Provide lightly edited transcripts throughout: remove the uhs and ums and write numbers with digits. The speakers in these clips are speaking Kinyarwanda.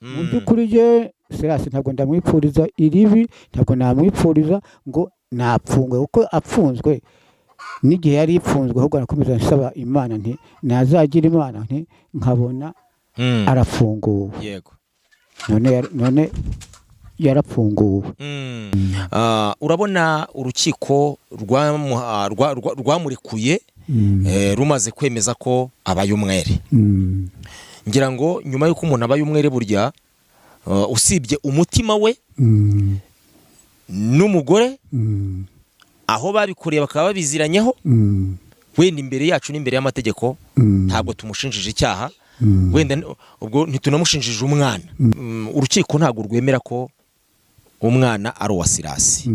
mu by'ukuri je Silas ntabwo ndamwipfuriza iribi, ntabwo namwipfuriza ngo napfungwe kuko apfunzwe n'igihe yari ipfunzwe ahubwo nakomeza nsaba Imana nti nazagira Imana nti nkabona arafunguwe. Yego. None yarapfunguwe. Urabona urukiko rwamurekuye rumaze kwemeza ko abaye umwere. Ngira ngo nyuma yuko umuntu abaye umwere burya usibye umutima we n'umugore aho babikoreye bakaba babiziranyeho wenda imbere yacu n'imbere y'amategeko ntabwo tumushinjije icyaha, wenda ubwo ntitunamushinjije umwana. Urukiko ntabwo rwemera ko umwana ari uwa Silas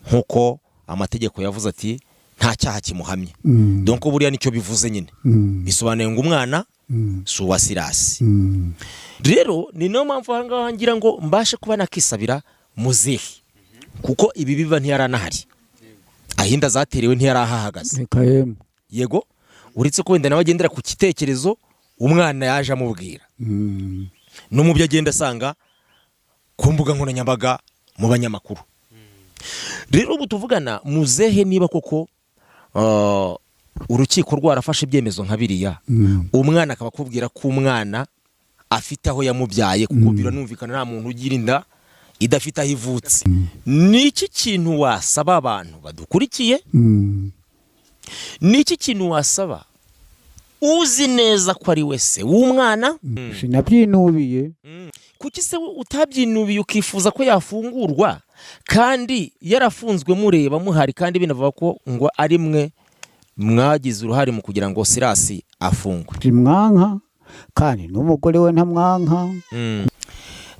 nkuko amategeko yavuze ati nta cyaha kimuhamye. Donc buriya nicyo bivuze nyine, bisobanuye ngo umwana si uwa Silas. Rero ni no mpamvu ahangaha ngira ngo mbashe kuba nakisabira muzehe, kuko ibi biba ntiyaranahari, ahinda zaterewe ntiyarahahagaze. Yego, uretse ko wenda nawe agendera ku kitekerezo umwana yaje amubwira no mu byo agenda asanga ku mbuga nkoranyambaga mu banyamakuru. Rero ubu tuvugana muzehe, niba koko urukiko rwarafashe ibyemezo nka biriya, umwana akaba akubwira ko umwana afite aho yamubyaye, kuko biranumvikana nta muntu ugira inda idafite aho ivutse. Niki kintu wasaba abantu badukurikiye? Niki kintu wasaba uzi neza ko ari wese w'umwana? Sinabyinubiye. Kuki se utabyinubiye ukifuza ko yafungurwa kandi yarafunzwe mureba muhari, kandi binavuga ko ngo ari mwe mwagize uruhare mu kugira ngo Silas afungwe? Simwanka kandi n'umugore we ntamwanka.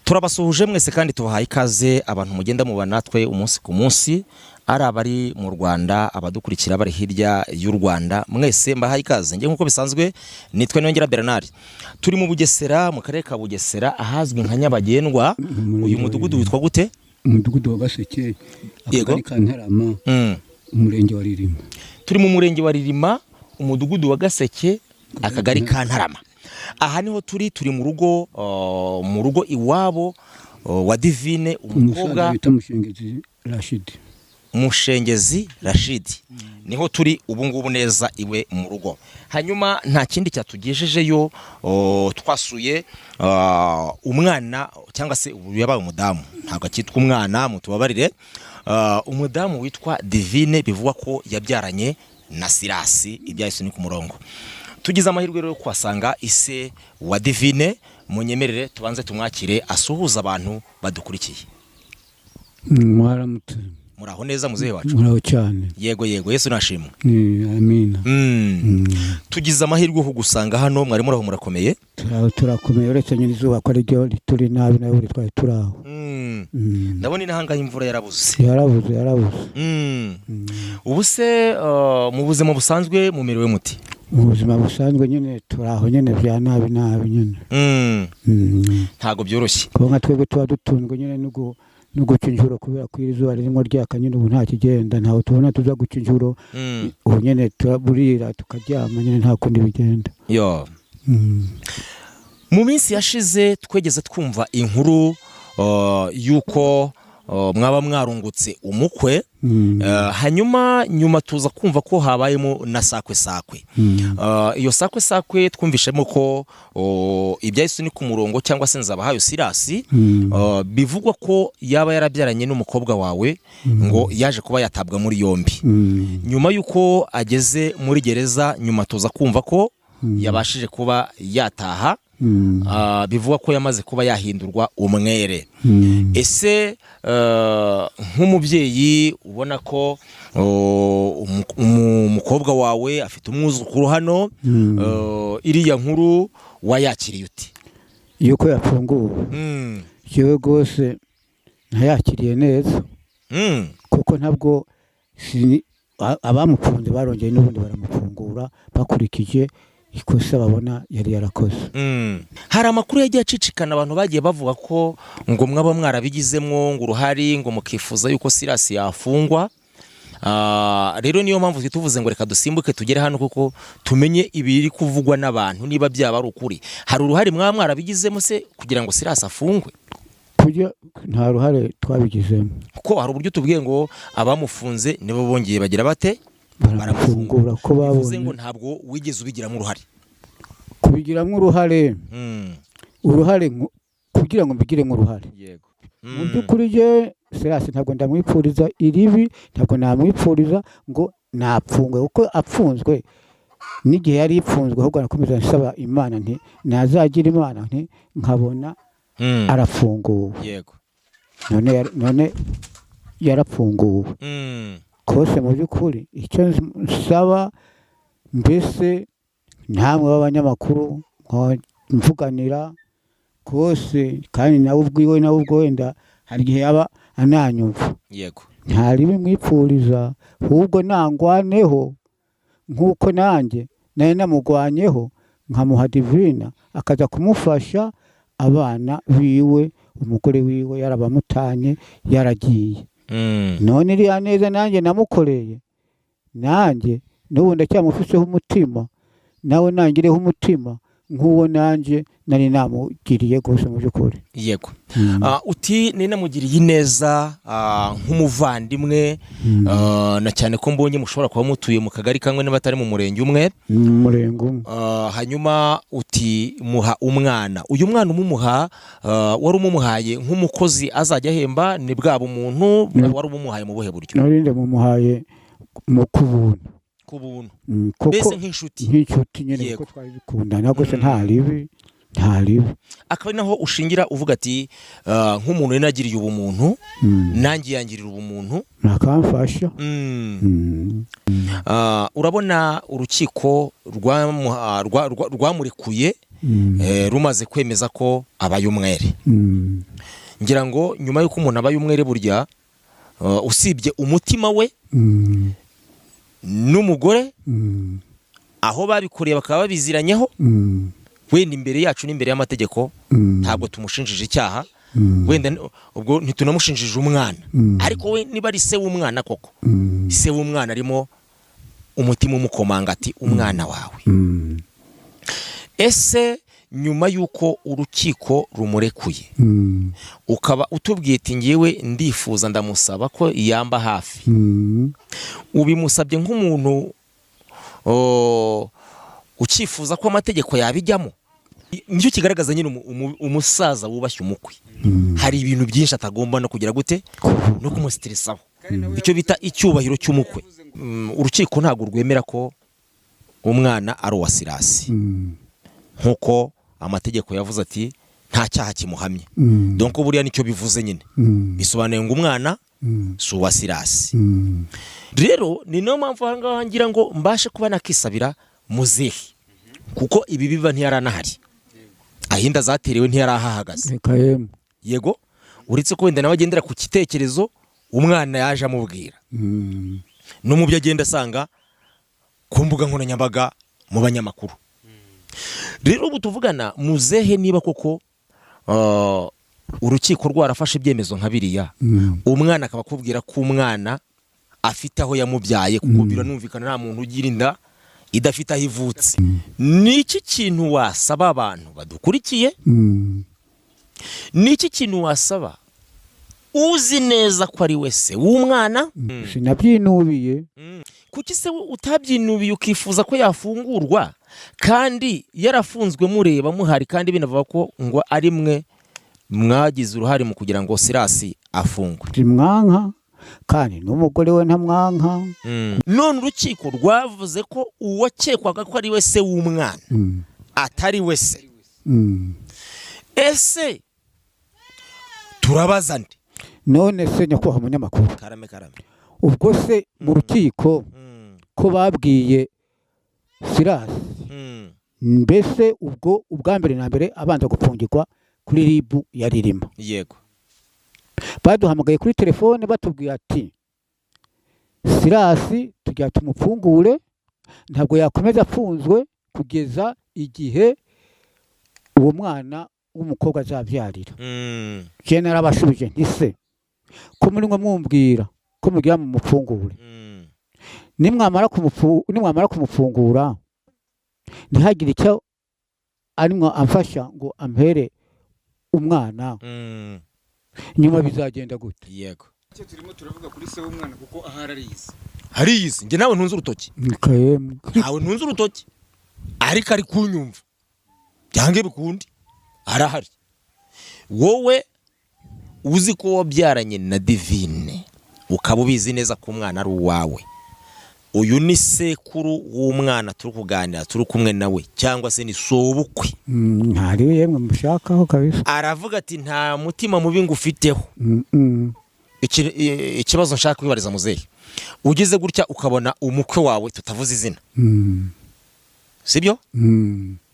Turabasuhuje mwese kandi tubahaye ikaze abantu mugenda mubana natwe umunsi ku munsi, ari abari mu Rwanda, abadukurikira bari hirya y'u Rwanda, mwese mbahaye ikaze. Nge nkuko bisanzwe nitwe Niyongera Bernard, turi mu Bugesera, mu karere ka Bugesera, ahazwi nka Nyabagendwa. Uyu mudugudu witwa gute? Umudugudu wa Gaseke, akagari ka Ntarama, umurenge wa Ririma. Turi mu murenge wa Ririma, umudugudu wa Gaseke, akagari ka Ntarama. Aha niho turi mu rugo iwabo wa Divine, umukobwa bita Mushengezi Rashid. Mushengezi Rashid niho turi ubu ngubu neza iwe mu rugo. Hanyuma nta kindi cyatugejejeyo, twasuye umwana cyangwa se ubu yabaye umudamu, ntabwo akitwa umwana, mutubabarire, umudamu witwa Divine, bivugwa ko yabyaranye na Silas, ibyahise ni ku murongo. Tugize amahirwe rero kwasanga ise wa Divine, munyemerere tubanze tumwakire asuhuza abantu badukurikiye. Mwaramutse. Muraho neza muzehe wacu? Muraho cyane. Yego yego, Yesu nashimwe. Amina. Tugize amahirwe ho gusanga hano, mwari muraho murakomeye? Turakomeye, uretse nyine izuba ko ari ryo turi nabi nawe twari turaho. Ndabona inahangaye imvura yarabuze. Ubu se mu buzima busanzwe mumerewe muti? Mu buzima busanzwe nyine turaho nyine bya nabi nyine. Ntago byoroshye. Ko nka twebwe tuba dutunzwe nyine no gucinjuro, kubera ko izuba ririmo ryaka nyine, ubu nta kigenda, ntaho tubona tuza gucinjuro. Ubu nyine turaburira tukaryama nyine, nta kundi bigenda. Yo. Mu minsi yashize twegeze twumva inkuru yuko mwaba mwarungutse umukwe, hanyuma tuza kumva ko habayemo na sakwe. Iyo sakwe twumvishemo ko ibyahise ni ku murongo, cyangwa se Nzabahayo Silas, bivugwa ko yaba yarabyaranye n'umukobwa wawe, ngo yaje kuba yatabwa muri yombi. Nyuma yuko ageze muri gereza, nyuma tuza kumva ko yabashije kuba yataha, bivuga ko yamaze kuba yahindurwa umwere. Ese nk'umubyeyi ubona ko umukobwa wawe afite umwuzukuru hano, iriya nkuru wayakiriye uti? Yuko yafunguwe, yewe rwose ntayakiriye neza, kuko ntabwo abamufunze barongeye n'ubundi baramufungura bakurikije ikosa babona yari yarakoze. Hari amakuru yagiye acicikana, abantu bagiye bavuga ko ngo mwaba mwarabigizemo ngo uruhari, ngo mukifuza yuko Silas yafungwa, rero niyo mpamvu tuvuze ngo reka dusimbuke tugere hano kuko tumenye ibiri kuvugwa n'abantu niba byaba ari ukuri. Hari uruhare mwarabigizemo se kugira ngo Silas afungwe? Nta ruhare twabigizemo kuko hari uburyo tubwiye ngo abamufunze nibo bongeye bagira bate barafungura ko babonye ngo ntabwo wigeze ubigiramo uruhare. Kubigiramo uruhare kugira ngo mbigiremo uruhare. Yego. Mu by'ukuri je Silas ntabwo ndamwipfuriza iribi, ntabwo namwipfuriza ngo napfungwe kuko apfunzwe n'igihe yari ipfunzwe ahubwo nakomeza nsaba Imana nti nazagira Imana nti nkabona arafunguwe. Yego. None yarafunguwe. Kose mu by'ukuri icyo nsaba mbese namwe b'abanyamakuru mvuganira kose kandi nawe ubwo wenda hari igihe yaba ananyumva. Yego. Ntari bimwipfuriza ahubwo nangwaneho nk'uko nanjye nari namugwanyeho nkamuha divina akaza kumufasha abana biwe, umugore wiwe yarabamutanye yaragiye. None iriya neza nanjye namukoreye, nanjye n'ubu ndacyamufiseho umutima, nawe nangireho umutima nk'uwo nanjye nari namugiriye rwose mu by'ukuri. Yego. Uti ni namugiriye ineza nk'umuvandimwe, na cyane ko mbonye mushobora kuba mutuye mu kagari kamwe niba atari mu murenge umwe. Murenge umwe. Hanyuma uti muha umwana. Uyu mwana umumuha wari umumuhaye nk'umukozi azajya ahemba ni bwabo umuntu wari umumuhaye mu buhe buryo? Narinde mumuhaye mu kubuntu. Kubuntu. Mbese nk'inshuti. Nk'inshuti nyine kuko twari dukundana rwose nta ribi. Akaba naho ushingira uvuga ati nk'umuntu yanagiriye ubumuntu nanjye yangirira ubumuntu nakamfasha. Urabona urukiko rwamurekuye rumaze kwemeza ko abaye umwere. Ngira ngo nyuma y'uko umuntu abaye umwere burya usibye umutima we n'umugore aho babikoreye bakaba babiziranyeho, wenda imbere yacu n'imbere y'amategeko ntabwo tumushinjije icyaha, wenda ubwo ntitunamushinjije umwana, ariko we niba ari se w'umwana koko, se w'umwana arimo umutima umukomanga ati umwana wawe. Ese nyuma y'uko urukiko rumurekuye ukaba utubwiye ati ngewe ndifuza ndamusaba ko yamba hafi, ubimusabye nk'umuntu ukifuza ko amategeko yabijyamo? Nicyo kigaragaza nyine umusaza wubashye umukwe. Hari ibintu byinshi atagomba no kugira gute no kumusitirisaho, icyo bita icyubahiro cy'umukwe. Urukiko ntabwo rwemera ko umwana ari uwa Silas nkuko amategeko yavuze ati nta cyaha kimuhamye. Donc buriya nicyo bivuze nyine, bisobanuye ngo umwana si uwa Silas. Rero ni no mpamvu ahangaha ngira ngo mbashe kuba nakisabira muzehe, kuko ibi biba ntiyaranahari, ahinda zaterewe ntiyarahahagaze. Yego, uretse ko wenda nawe agendera ku kitekerezo umwana yaje amubwira, no mu byo agenda asanga ku mbuga nkoranyambaga mu banyamakuru. Rero ubu tuvugana muzehe, niba koko urukiko rwarafashe ibyemezo nka biriya, umwana akaba akubwira ko umwana afite aho yamubyaye, kuko biranumvikana nta muntu ugira inda idafite aho ivutse. Ni iki kintu wasaba abantu badukurikiye? Ni iki kintu wasaba uzi neza ko ari wese w'umwana? Sinabyinubiye. Kuki se utabyinubiye ukifuza ko yafungurwa kandi yarafunzwe mureba muhari, kandi binavuga ko ngo ari mwe mwagize uruhare mu kugira ngo Silas afungwe? Mwanka kandi n'umugore we ntamwanka. None urukiko rwavuze ko uwakekwaga ko ari wese w'umwana atari wese. Ese turabaza nde? None se nyakubahwa umunyamakuru, karame ubwo se mu rukiko ko babwiye Silas, mbese ubwo ubwa mbere na mbere abanza gupfungirwa kuri ribu ya Ririma? Yego. Baduhamagaye kuri telefone batubwiye ati Silas tujya tumupfungure, ntabwo yakomeza apfunzwe kugeza igihe uwo mwana w'umukobwa azabyarira. Je narabashubije nti se ko muri mwe mumbwira ko mugira mu mupfungure, nimwamara kumufungura ntihagire icyo arimo amfasha ngo ampere umwana nyuma bizagenda gute? Yego, icyo turimo turavuga kuri se w'umwana kuko ahari ariyizi. Njye nawe ntunze urutoki, ntawe ntunze urutoki, ariko ari kunyumva byange bikundi arahari. Wowe uzi ko wabyaranye na Divine ukaba ubizi neza ko umwana ari uwawe, uyu ni sekuru w'umwana turi kuganira turi kumwe nawe, cyangwa se ni sobukwe. Ntari yemwe mushakaho kabisa. Aravuga ati nta mutima mubi ngufiteho. Ikibazo nshaka kwibariza muzehe, ugize gutya ukabona umukwe wawe tutavuze izina, sibyo,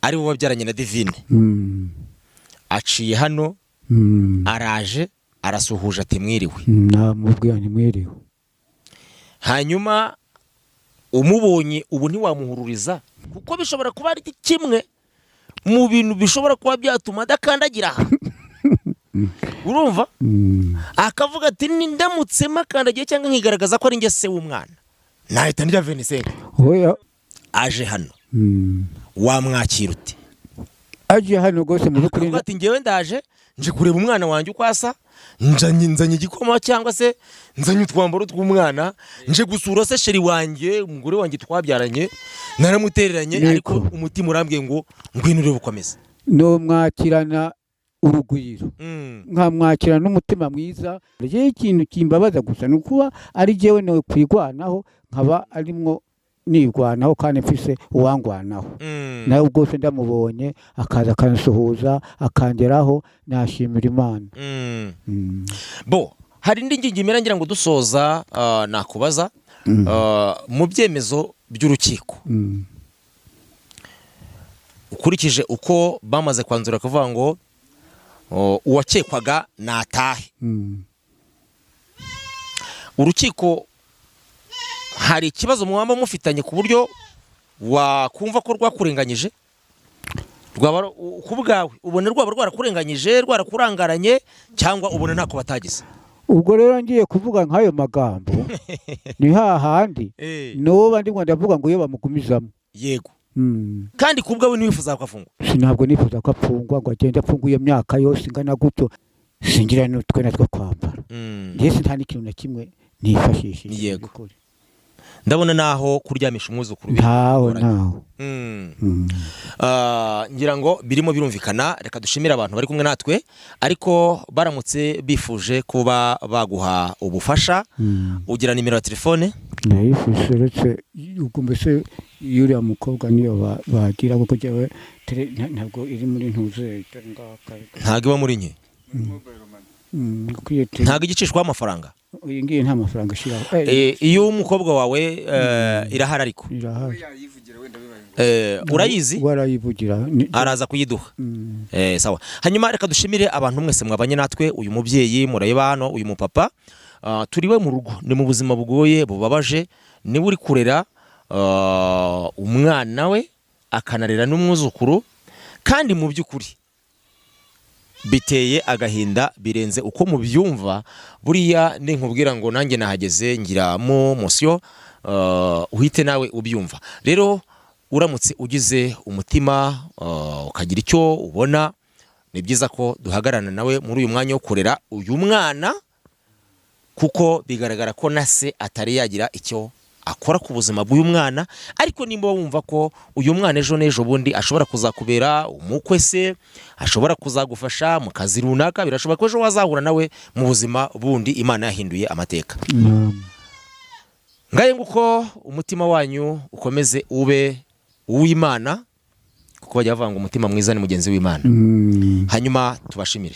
ari wowe wabyaranye na Divine, aciye hano, araje arasuhuje ati mwiriwe, namubwira nti mwiriwe, hanyuma umubonye ubu ntiwamuhururiza, kuko bishobora kuba ari kimwe mu bintu bishobora kuba byatuma adakandagira aha. Urumva? Akavuga ati ndamutse makandagiye cyangwa nkigaragaza ko ari njye se w'umwana, nahita ndya Vincent. oya Aje hano, wamwakira uti? aje hano gose mu byukuri Akavuga ati ngewe ndaje nje kureba umwana wanjye uko asa, nzanye igikoma cyangwa se nzanye utwambaro tw'umwana, nje gusura se sheri wanjye, umugore wanjye twabyaranye, naramutereranye, ariko umutima urambwiye ngo ngwino urebe ukomeza. no mwakirana urugwiro, nkamwakira n'umutima mwiza. Rye ikintu kimbabaza gusa nukuba ari jewe no kwigwanaho, nkaba arimwo nigwanaho kandi mfise uwangwanaho. Nawe ubwose ndamubonye akaza akansuhuza akangeraho, nashimira Imana. Bo hari indi ngingimira ngira ngo dusoza, nakubaza mu byemezo by'urukiko, ukurikije uko bamaze kwanzura kuvuga ngo uwakekwaga natahe, urukiko hari ikibazo mwaba mufitanye ku buryo wakumva ko rwakurenganyije? Ku bwawe ubona rwaba rwarakurenganyije, rwarakurangaranye, cyangwa ubona ntako batagize? Ubwo rero ngiye kuvuga nk'ayo magambo ni hahandi noba ndimo ndavuga ngo iyo bamugumizamo. Yego. Kandi ku bwawe ntiwifuza ko afungwa? Sinabwo nifuza ko afungwa ngo agende afungwa iyo myaka yose ingana gutyo, singira n'utwe natwo kwambara. Ndetse nta n'ikintu na kimwe nifashishije. Yego. Ndabona naho kuryamisha umwuzukuru ntaho. Ngira ngo birimo birumvikana. Reka dushimire abantu bari kumwe natwe, ariko baramutse bifuje kuba baguha ubufasha, ugira nimero ya telefone? Ndayifise, uretse ubwo mbese yuriya mukobwa niyo bagira, kuko jewe ntabwo iri muri ntuze, ntabwo iba muri nke, ntabwo igicishwaho amafaranga. Iyi ngiyi nta mafaranga ashiraho. Iyo umukobwa wawe irahari, ariko urayizi? Warayivugira, araza kuyiduha. Sawa. Hanyuma reka dushimire abantu mwese mwabanye natwe. Uyu mubyeyi mureba hano, uyu mupapa, turiwe mu rugo, ni mu buzima bugoye bubabaje, niwe uri kurera umwana we akanarera n'umwuzukuru, kandi mu by'ukuri biteye agahinda birenze uko mubyumva. Buriya ninkubwira ngo nanjye nahageze ngiramo mosiyo, uhite nawe ubyumva. Rero uramutse ugize umutima ukagira icyo ubona, ni byiza ko duhagarana nawe muri uyu mwanya wo kurera uyu mwana, kuko bigaragara ko na se atari yagira icyo akora ku buzima bw'uyu mwana. Ariko nimba wumva ko uyu mwana ejo n'ejo bundi ashobora kuzakubera umukwe se, ashobora kuzagufasha mu kazi runaka, birashoboka ko ejo wazahura nawe mu buzima bundi Imana yahinduye amateka. Ngaye nguko umutima wanyu ukomeze ube uw'Imana, kuko bajya bavuga ngo umutima mwiza ni mugenzi w'Imana. Hanyuma tubashimire.